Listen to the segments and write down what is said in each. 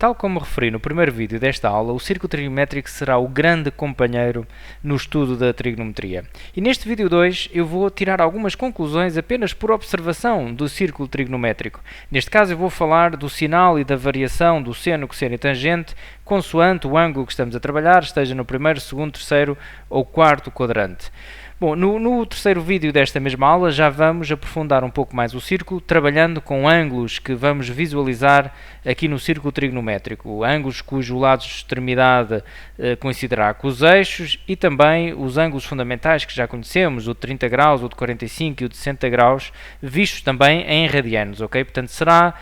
tal como referi no primeiro vídeo desta aula, o círculo trigonométrico será o grande companheiro no estudo da trigonometria. E neste vídeo 2 eu vou tirar algumas conclusões apenas por observação do círculo trigonométrico. Neste caso eu vou falar do sinal e da variação do seno, cosseno e tangente, consoante o ângulo que estamos a trabalhar, esteja no primeiro, segundo, terceiro ou quarto quadrante. Bom, no terceiro vídeo desta mesma aula já vamos aprofundar um pouco mais o círculo, trabalhando com ângulos que vamos visualizar aqui no círculo trigonométrico, ângulos cujo lado de extremidade coincidirá com os eixos e também os ângulos fundamentais que já conhecemos, o de 30 graus, o de 45 e o de 60 graus, vistos também em radianos, ok? Portanto, será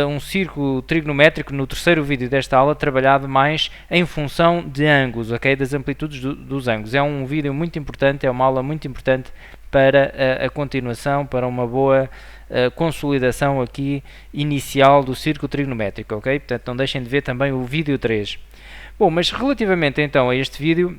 um círculo trigonométrico no terceiro vídeo desta aula trabalhado mais em função de ângulos, ok? Das amplitudes dos ângulos. É um vídeo muito importante, é uma aula muito importante para a continuação, para uma boa consolidação aqui inicial do círculo trigonométrico, ok? Portanto, não deixem de ver também o vídeo 3. Bom, mas relativamente então a este vídeo,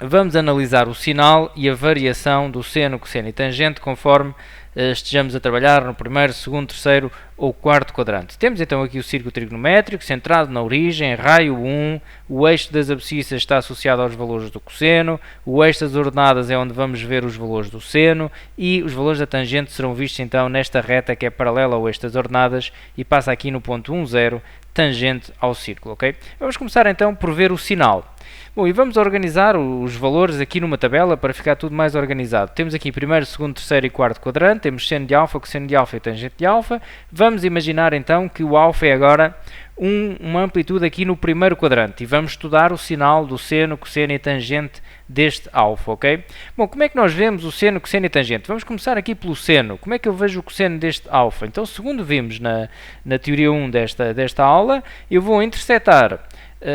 vamos analisar o sinal e a variação do seno, cosseno e tangente conforme estejamos a trabalhar no primeiro, segundo, terceiro ou quarto quadrante. Temos então aqui o círculo trigonométrico centrado na origem, raio 1, o eixo das abscissas está associado aos valores do cosseno, o eixo das ordenadas é onde vamos ver os valores do seno e os valores da tangente serão vistos então nesta reta que é paralela ao eixo das ordenadas e passa aqui no ponto 1, 0, tangente ao círculo, ok? Vamos começar então por ver o sinal. Bom, e vamos organizar os valores aqui numa tabela para ficar tudo mais organizado. Temos aqui primeiro, segundo, terceiro e quarto quadrante, temos seno de alfa, cosseno de alfa e tangente de alfa. Vamos imaginar então que o alfa é agora uma amplitude aqui no primeiro quadrante e vamos estudar o sinal do seno, cosseno e tangente deste alfa, ok? Bom, como é que nós vemos o seno, cosseno e tangente? Vamos começar aqui pelo seno. Como é que eu vejo o cosseno deste alfa? Então, segundo vimos na teoria 1 desta aula, eu vou intersetar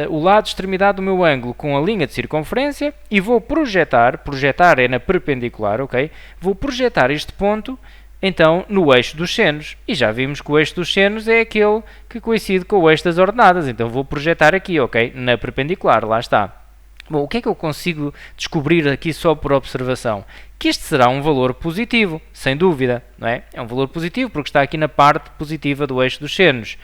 o lado de extremidade do meu ângulo com a linha de circunferência e vou projetar é na perpendicular, ok? Vou projetar este ponto então no eixo dos senos e já vimos que o eixo dos senos é aquele que coincide com o eixo das ordenadas, então vou projetar aqui, ok? Na perpendicular, lá está. Bom, o que é que eu consigo descobrir aqui só por observação? Que este será um valor positivo, sem dúvida, não é? É um valor positivo porque está aqui na parte positiva do eixo dos senos.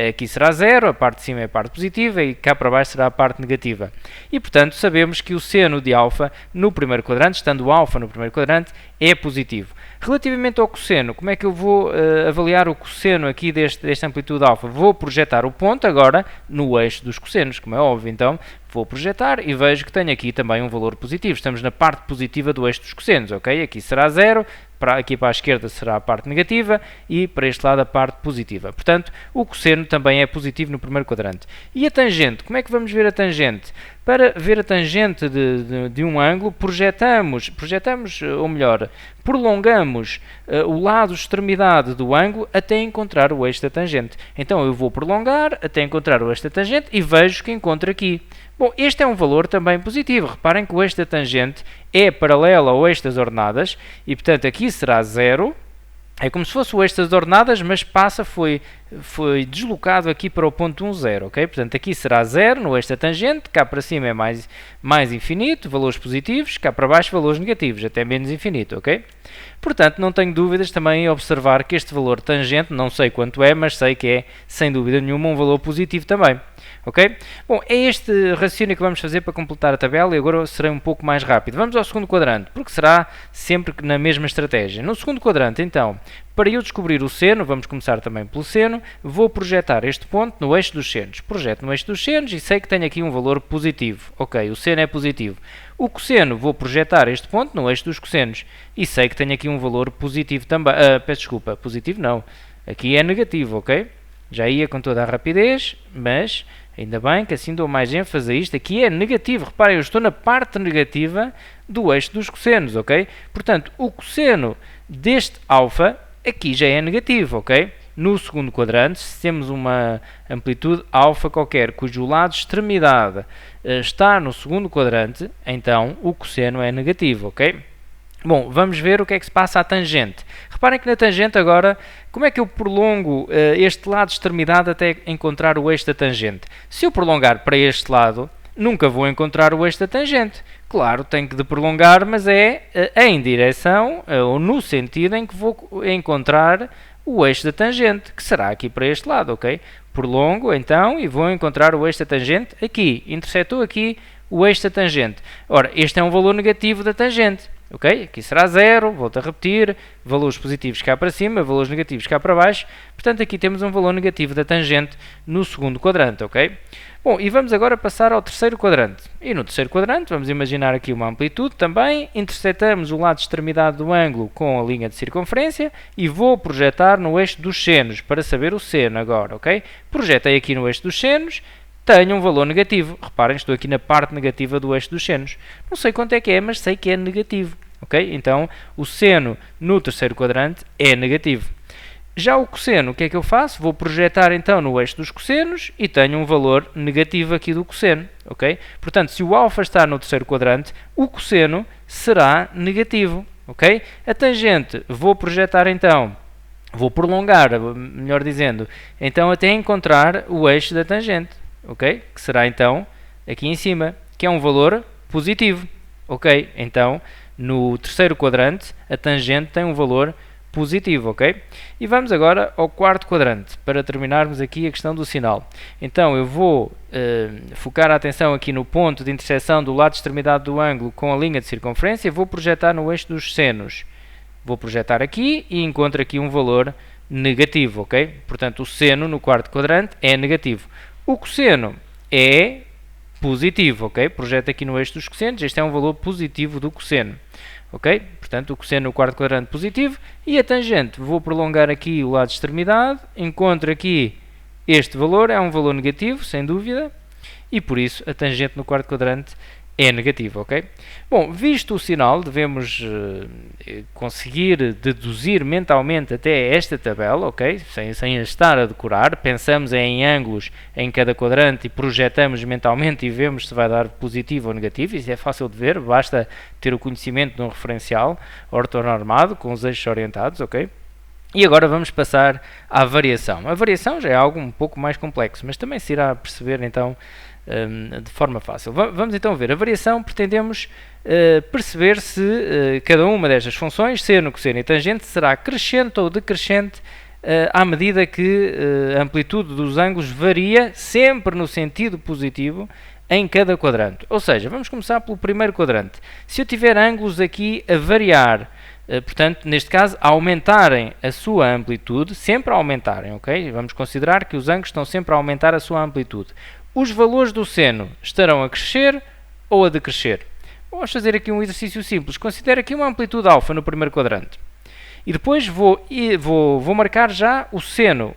Aqui será 0, a parte de cima é a parte positiva e cá para baixo será a parte negativa. E, portanto, sabemos que o seno de alfa no primeiro quadrante, estando o alfa no primeiro quadrante, é positivo. Relativamente ao cosseno, como é que eu vou avaliar o cosseno aqui desta amplitude alfa? Vou projetar o ponto agora no eixo dos cossenos, como é óbvio, então vou projetar e vejo que tenho aqui também um valor positivo. Estamos na parte positiva do eixo dos cossenos, ok? Aqui será 0, aqui para a esquerda será a parte negativa e para este lado a parte positiva. Portanto, o cosseno também é positivo no primeiro quadrante. E a tangente? Como é que vamos ver a tangente? Para ver a tangente de um ângulo, projetamos, ou melhor, prolongamos o lado de extremidade do ângulo até encontrar o eixo da tangente. Então, eu vou prolongar até encontrar o eixo da tangente e vejo que encontro aqui. Bom, este é um valor também positivo. Reparem que o eixo da tangente é paralelo ao eixo das ordenadas e, portanto, aqui será 0. É como se fosse o eixo das ordenadas, mas foi deslocado aqui para o ponto 1, 0, ok? Portanto, aqui será 0 no eixo da tangente, cá para cima é mais infinito, valores positivos, cá para baixo valores negativos, até menos infinito, ok? Portanto, não tenho dúvidas também em observar que este valor tangente, não sei quanto é, mas sei que é, sem dúvida nenhuma, um valor positivo também. Ok? Bom, é este raciocínio que vamos fazer para completar a tabela e agora serei um pouco mais rápido. Vamos ao segundo quadrante, porque será sempre na mesma estratégia. No segundo quadrante, então, para eu descobrir o seno, vamos começar também pelo seno, vou projetar este ponto no eixo dos senos. Projeto no eixo dos senos e sei que tenho aqui um valor positivo. Ok, o seno é positivo. O cosseno, vou projetar este ponto no eixo dos cossenos e sei que tenho aqui um valor positivo também. Peço desculpa, positivo não. Aqui é negativo, ok? Já ia com toda a rapidez, mas ainda bem que assim dou mais ênfase a isto. Aqui é negativo. Reparem, eu estou na parte negativa do eixo dos cossenos, ok? Portanto, o cosseno deste alfa aqui já é negativo, ok? No segundo quadrante, se temos uma amplitude alfa qualquer, cujo lado de extremidade está no segundo quadrante, então o cosseno é negativo, ok? Bom, vamos ver o que é que se passa à tangente. Reparem que na tangente agora, como é que eu prolongo este lado de extremidade até encontrar o eixo da tangente? Se eu prolongar para este lado, nunca vou encontrar o eixo da tangente. Claro, tenho que prolongar, mas é em direção ou no sentido em que vou encontrar o eixo da tangente, que será aqui para este lado, ok? Prolongo, então, e vou encontrar o eixo da tangente aqui. Interceptou aqui o eixo da tangente. Ora, este é um valor negativo da tangente, ok? Aqui será 0, volto a repetir, valores positivos cá para cima, valores negativos cá para baixo. Portanto, aqui temos um valor negativo da tangente no segundo quadrante, ok? Bom, e vamos agora passar ao terceiro quadrante. E no terceiro quadrante, vamos imaginar aqui uma amplitude também, interceptamos o lado de extremidade do ângulo com a linha de circunferência e vou projetar no eixo dos senos, para saber o seno agora, ok? Projetei aqui no eixo dos senos, tenho um valor negativo. Reparem, estou aqui na parte negativa do eixo dos senos. Não sei quanto é que é, mas sei que é negativo, ok? Então, o seno no terceiro quadrante é negativo. Já o cosseno, o que é que eu faço? Vou projetar então no eixo dos cossenos e tenho um valor negativo aqui do cosseno, ok? Portanto, se o alfa está no terceiro quadrante, o cosseno será negativo, ok? A tangente, vou projetar então, vou prolongar, melhor dizendo, então até encontrar o eixo da tangente, ok? Que será então aqui em cima, que é um valor positivo, ok? Então, no terceiro quadrante, a tangente tem um valor positivo, ok? E vamos agora ao quarto quadrante, para terminarmos aqui a questão do sinal. Então, eu vou focar a atenção aqui no ponto de interseção do lado de extremidade do ângulo com a linha de circunferência e vou projetar no eixo dos senos. Vou projetar aqui e encontro aqui um valor negativo, ok? Portanto, o seno no quarto quadrante é negativo. O cosseno é positivo, ok? Projeto aqui no eixo dos cossenos, este é um valor positivo do cosseno. Ok? Portanto, o cosseno no quarto quadrante positivo e a tangente, vou prolongar aqui o lado de extremidade, encontro aqui este valor, é um valor negativo, sem dúvida, e por isso a tangente no quarto quadrante é negativa, ok? Bom, visto o sinal, devemos conseguir deduzir mentalmente até esta tabela, ok? Sem estar a decorar, pensamos em ângulos em cada quadrante e projetamos mentalmente e vemos se vai dar positivo ou negativo, isso é fácil de ver, basta ter o conhecimento de um referencial ortonormado com os eixos orientados, ok? E agora vamos passar à variação. A variação já é algo um pouco mais complexo, mas também se irá perceber então de forma fácil. Vamos então ver. A variação pretendemos perceber se cada uma destas funções, seno, cosseno e tangente, será crescente ou decrescente à medida que a amplitude dos ângulos varia sempre no sentido positivo em cada quadrante. Ou seja, vamos começar pelo primeiro quadrante. Se eu tiver ângulos aqui a variar, portanto, neste caso, a aumentarem a sua amplitude, sempre a aumentarem, ok? Vamos considerar que os ângulos estão sempre a aumentar a sua amplitude. Os valores do seno estarão a crescer ou a decrescer? Vamos fazer aqui um exercício simples. Considero aqui uma amplitude alfa no primeiro quadrante. E depois vou marcar já o seno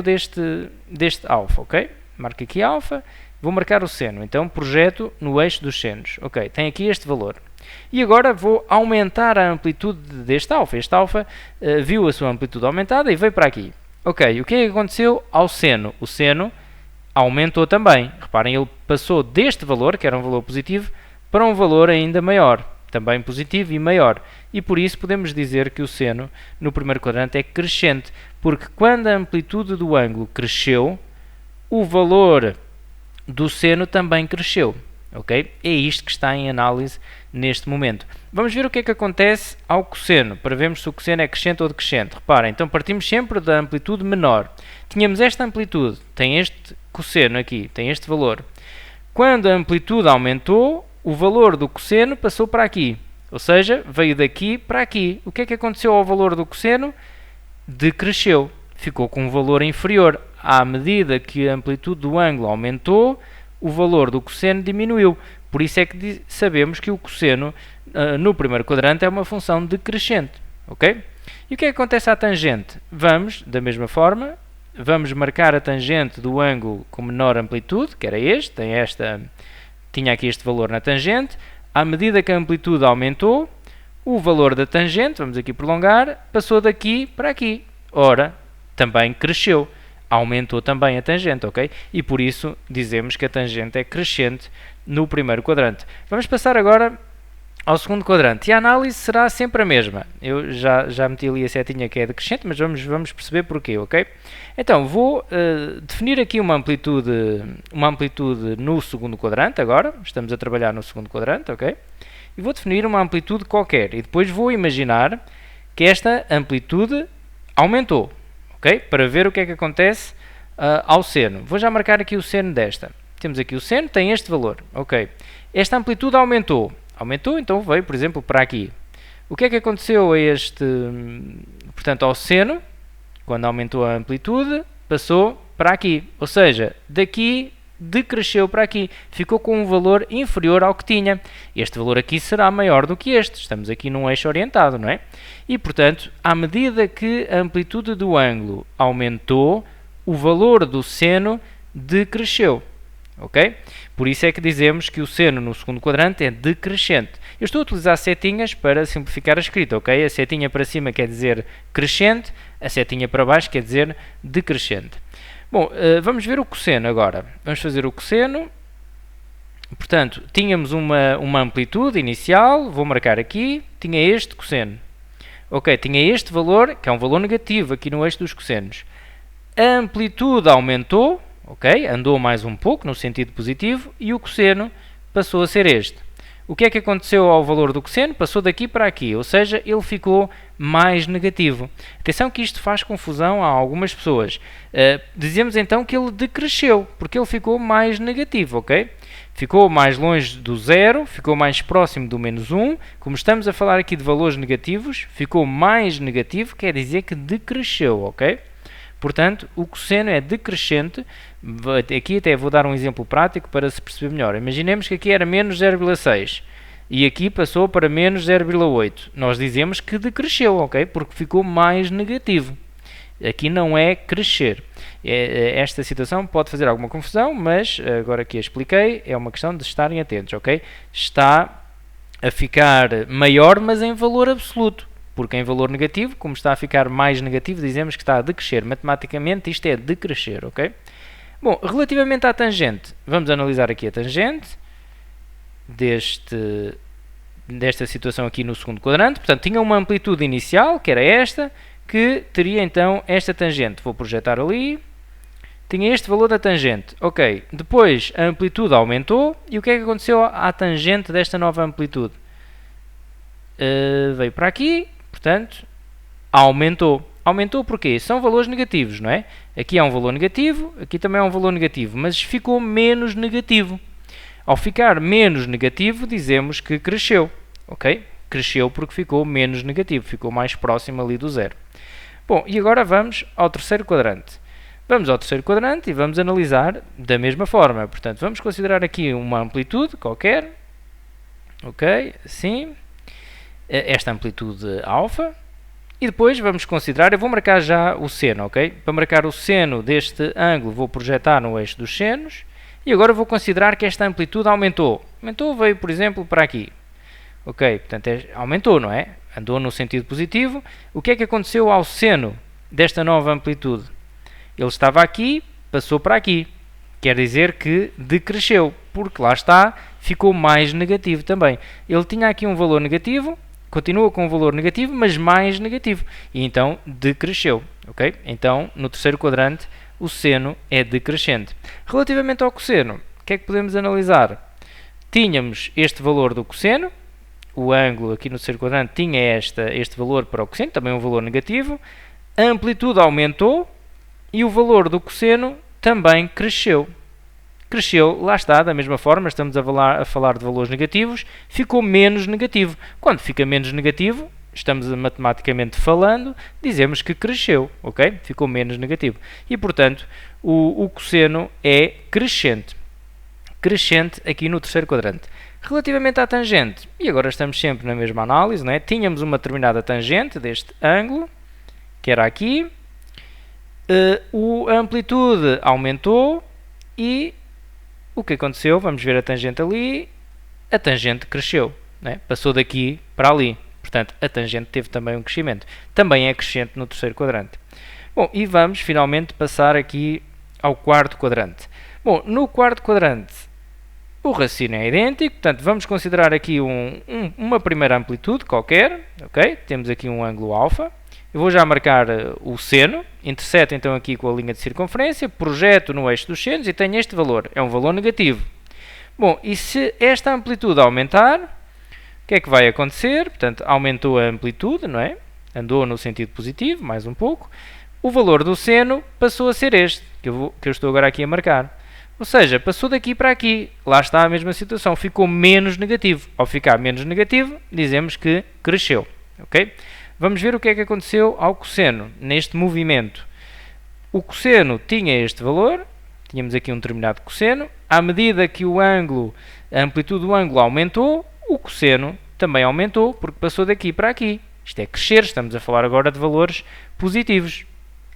deste alfa, ok? Marco aqui alfa, vou marcar o seno. Então, projeto no eixo dos senos. Ok, tem aqui este valor. E agora vou aumentar a amplitude deste alfa. Este alfa viu a sua amplitude aumentada e veio para aqui. Ok, o que é que aconteceu ao seno? O seno aumentou também. Reparem, ele passou deste valor, que era um valor positivo, para um valor ainda maior, também positivo e maior. E por isso podemos dizer que o seno no primeiro quadrante é crescente, porque quando a amplitude do ângulo cresceu, o valor do seno também cresceu. Ok? É isto que está em análise neste momento. Vamos ver o que é que acontece ao cosseno, para vermos se o cosseno é crescente ou decrescente. Reparem, então partimos sempre da amplitude menor. Tínhamos esta amplitude, tem este cosseno aqui, tem este valor. Quando a amplitude aumentou, o valor do cosseno passou para aqui. Ou seja, veio daqui para aqui. O que é que aconteceu ao valor do cosseno? Decresceu. Ficou com um valor inferior. À medida que a amplitude do ângulo aumentou, o valor do cosseno diminuiu. Por isso é que sabemos que o cosseno no primeiro quadrante é uma função decrescente. Ok? E o que é que acontece à tangente? Vamos, da mesma forma, vamos marcar a tangente do ângulo com menor amplitude, que era este, tinha aqui este valor na tangente. À medida que a amplitude aumentou, o valor da tangente, vamos aqui prolongar, passou daqui para aqui. Ora, também cresceu. Aumentou também a tangente, ok? E por isso dizemos que a tangente é crescente no primeiro quadrante. Vamos passar agora ao segundo quadrante. E a análise será sempre a mesma. Eu já meti ali a setinha que é decrescente, mas vamos perceber porquê, ok? Então, vou definir aqui uma amplitude no segundo quadrante agora. Estamos a trabalhar no segundo quadrante, ok? E vou definir uma amplitude qualquer. E depois vou imaginar que esta amplitude aumentou. ok? Para ver o que é que acontece ao seno. Vou já marcar aqui o seno desta. Temos aqui o seno, tem este valor, ok? Esta amplitude aumentou. Aumentou, então veio, por exemplo, para aqui. O que é que aconteceu a este, portanto, ao seno? Quando aumentou a amplitude, passou para aqui. Ou seja, daqui decresceu para aqui. Ficou com um valor inferior ao que tinha. Este valor aqui será maior do que este. Estamos aqui num eixo orientado, não é? E, portanto, à medida que a amplitude do ângulo aumentou, o valor do seno decresceu. Ok? Por isso é que dizemos que o seno no segundo quadrante é decrescente. Eu estou a utilizar setinhas para simplificar a escrita, ok? A setinha para cima quer dizer crescente, a setinha para baixo quer dizer decrescente. Bom, vamos ver o cosseno agora. Vamos fazer o cosseno. Portanto, tínhamos uma amplitude inicial, vou marcar aqui, tinha este cosseno. Ok, tinha este valor, que é um valor negativo aqui no eixo dos cossenos. A amplitude aumentou, ok, andou mais um pouco no sentido positivo e o cosseno passou a ser este. O que é que aconteceu ao valor do cosseno? Passou daqui para aqui, ou seja, ele ficou mais negativo. Atenção que isto faz confusão a algumas pessoas. Dizemos então que ele decresceu, porque ele ficou mais negativo, ok? Ficou mais longe do zero, ficou mais próximo do menos 1. Como estamos a falar aqui de valores negativos, ficou mais negativo, quer dizer que decresceu, ok? Portanto, o cosseno é decrescente. Aqui até vou dar um exemplo prático para se perceber melhor. Imaginemos que aqui era menos 0,6 e aqui passou para menos 0,8. Nós dizemos que decresceu, ok? Porque ficou mais negativo. Aqui não é crescer. Esta situação pode fazer alguma confusão, mas agora que a expliquei, é uma questão de estarem atentos, ok? Está a ficar maior, mas em valor absoluto. Porque em valor negativo, como está a ficar mais negativo, dizemos que está a decrescer. Matematicamente, isto é decrescer, ok? Bom, relativamente à tangente, vamos analisar aqui a tangente desta situação aqui no segundo quadrante. Portanto, tinha uma amplitude inicial, que era esta, que teria então esta tangente. Vou projetar ali. Tinha este valor da tangente. Ok, depois a amplitude aumentou. E o que é que aconteceu à tangente desta nova amplitude? Veio para aqui. Portanto, aumentou. Aumentou porquê? São valores negativos, não é? Aqui é um valor negativo, aqui também é um valor negativo, mas ficou menos negativo. Ao ficar menos negativo, dizemos que cresceu, ok? Cresceu porque ficou menos negativo, ficou mais próximo ali do zero. Bom, e agora vamos ao terceiro quadrante. Vamos ao terceiro quadrante e vamos analisar da mesma forma. Portanto, vamos considerar aqui uma amplitude qualquer, ok? Assim. Esta amplitude alfa e depois vamos considerar, eu vou marcar já o seno, ok? Para marcar o seno deste ângulo vou projetar no eixo dos senos e agora vou considerar que esta amplitude aumentou. Aumentou, veio por exemplo para aqui, ok? Portanto, aumentou, não é? Andou no sentido positivo. O que é que aconteceu ao seno desta nova amplitude? Ele estava aqui, passou para aqui. Quer dizer que decresceu, porque lá está, ficou mais negativo também. Ele tinha aqui um valor negativo, continua com um valor negativo, mas mais negativo. E então decresceu, ok? Então, no terceiro quadrante, o seno é decrescente. Relativamente ao cosseno, o que é que podemos analisar? Tínhamos este valor do cosseno, o ângulo aqui no terceiro quadrante tinha este valor para o cosseno, também um valor negativo. A amplitude aumentou e o valor do cosseno também cresceu. Cresceu, lá está, da mesma forma, estamos a falar de valores negativos, ficou menos negativo. Quando fica menos negativo, estamos matematicamente falando, dizemos que cresceu, ok? Ficou menos negativo. E, portanto, o cosseno é crescente. Crescente aqui no terceiro quadrante. Relativamente à tangente, e agora estamos sempre na mesma análise, não é? Tínhamos uma determinada tangente deste ângulo, que era aqui, a amplitude aumentou e o que aconteceu? Vamos ver a tangente ali. A tangente cresceu, né? Passou daqui para ali. Portanto, a tangente teve também um crescimento. Também é crescente no terceiro quadrante. Bom, e vamos finalmente passar aqui ao quarto quadrante. Bom, no quarto quadrante o raciocínio é idêntico. Portanto, vamos considerar aqui uma primeira amplitude qualquer. Ok? Temos aqui um ângulo alfa. Eu vou já marcar o seno, interseto então aqui com a linha de circunferência, projeto no eixo dos senos e tenho este valor, é um valor negativo. Bom, e se esta amplitude aumentar, o que é que vai acontecer? Portanto, aumentou a amplitude, não é? Andou no sentido positivo, mais um pouco. o valor do seno passou a ser este, que eu estou agora aqui a marcar. Ou seja, passou daqui para aqui. Lá está a mesma situação, ficou menos negativo. Ao ficar menos negativo, dizemos que cresceu. Okay? Vamos ver o que é que aconteceu ao cosseno neste movimento. O cosseno tinha este valor, tínhamos aqui um determinado cosseno. À medida que a amplitude do ângulo aumentou, o cosseno também aumentou, porque passou daqui para aqui. Isto é crescer, estamos a falar agora de valores positivos.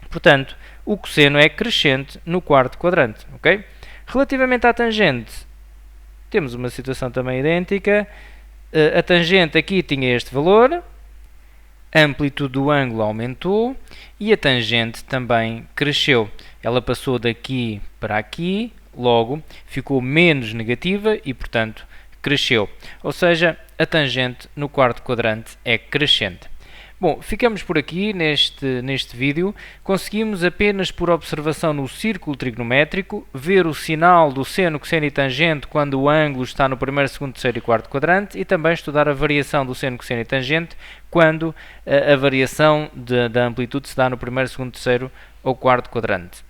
Portanto, o cosseno é crescente no quarto quadrante. Okay? Relativamente à tangente, temos uma situação também idêntica. A tangente aqui tinha este valor, a amplitude do ângulo aumentou e a tangente também cresceu. Ela passou daqui para aqui, logo ficou menos negativa e, portanto, cresceu. Ou seja, a tangente no quarto quadrante é crescente. Bom, ficamos por aqui neste vídeo. Conseguimos apenas por observação no círculo trigonométrico ver o sinal do seno, cosseno e tangente quando o ângulo está no primeiro, segundo, terceiro e quarto quadrante e também estudar a variação do seno, cosseno e tangente quando a variação da amplitude se dá no primeiro, segundo, terceiro ou quarto quadrante.